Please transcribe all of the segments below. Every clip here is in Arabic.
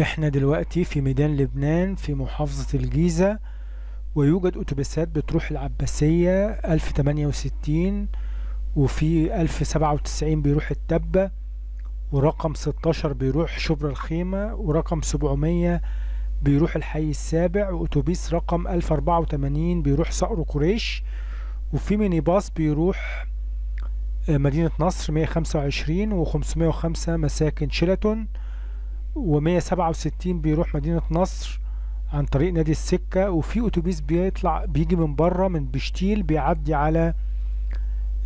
احنا دلوقتي في ميدان لبنان في محافظة الجيزة، ويوجد اتوبيسات بتروح العباسية 1068، وفي 1097 بيروح التبة، ورقم 16 بيروح شبرا الخيمة، ورقم 700 بيروح الحي السابع، واتوبيس رقم 1084 بيروح صقر قريش، وفي ميني باص بيروح مدينة نصر 125 و505 مساكن شيراتون، و167 بيروح مدينة نصر عن طريق نادي السكة، وفي اتوبيس بيجي من بره من بشتيل بيعدي على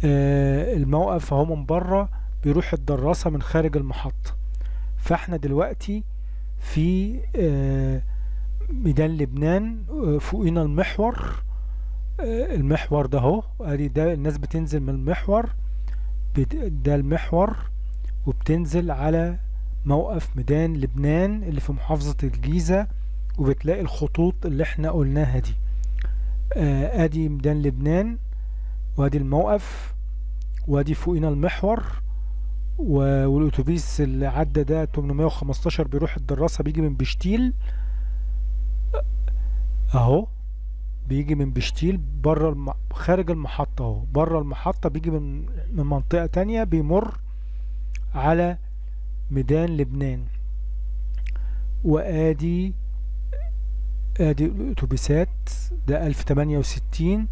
الموقف اهو من بره، بيروح الدراسة من خارج المحطة. فاحنا دلوقتي في ميدان لبنان، فوقينا المحور. المحور ده اهو، ادي ده الناس بتنزل من المحور، ده المحور، وبتنزل على موقف ميدان لبنان اللي في محافظة الجيزة، وبتلاقي الخطوط اللي احنا قلناها دي. ادي ميدان لبنان، وادي الموقف، وادي فوقينا المحور، والاتوبيس اللي عدى ده 815 بيروح الدراسة، بيجي من بشتيل اهو، بيجي من بشتيل بره خارج المحطة اهو، بره المحطة بيجي من منطقة تانية، بيمر على ميدان لبنان. ادي الاتوبيسات، ده 1068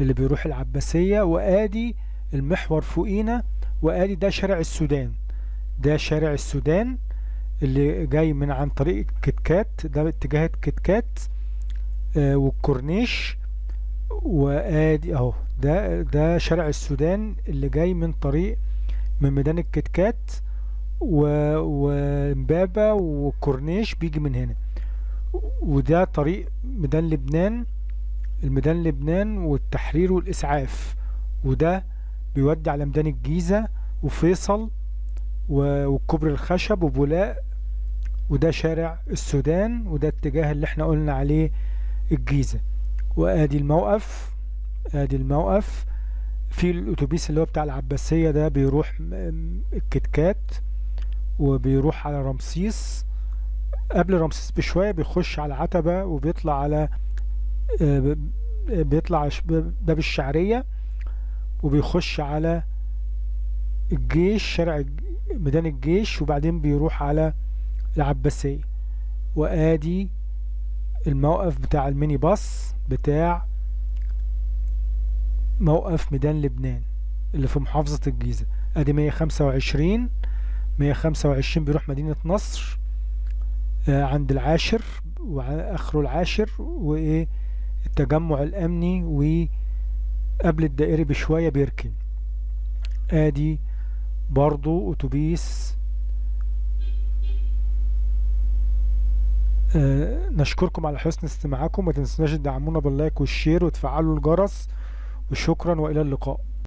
اللي بيروح العباسية، وادي المحور فوقينا، وادي ده شارع السودان، ده شارع السودان اللي جاي من عن طريق كتكات، ده اتجاه كتكات والكورنيش. وادي اهو، ده شارع السودان اللي جاي من طريق من ميدان الكتكات ومبابة والكورنيش، بيجي من هنا. وده طريق ميدان لبنان، الميدان لبنان والتحرير والإسعاف، وده بيودي على ميدان الجيزة وفيصل والكوبري الخشب وبولاق، وده شارع السودان، وده اتجاه اللي احنا قلنا عليه الجيزة. وادي الموقف، ادي الموقف. في الاتوبيس اللي هو بتاع العباسية ده بيروح الكتكات، وبيروح على رمسيس، قبل رمسيس بشوية بيخش على عتبة، وبيطلع على بيطلع باب الشعرية، وبيخش على الجيش، شارع ميدان الجيش، وبعدين بيروح على العباسية. وادي الموقف بتاع الميني باص بتاع موقف ميدان لبنان اللي في محافظة الجيزة. ادي 125 بيروح مدينة نصر عند العاشر واخره العاشر، وايه التجمع الامني، وقبل الدائري بشوية بيركن. ادي برضو اتوبيس. نشكركم على حسن استماعكم، ما تنسوناش تدعمونا باللايك والشير وتفعلوا الجرس، وشكرا والى اللقاء.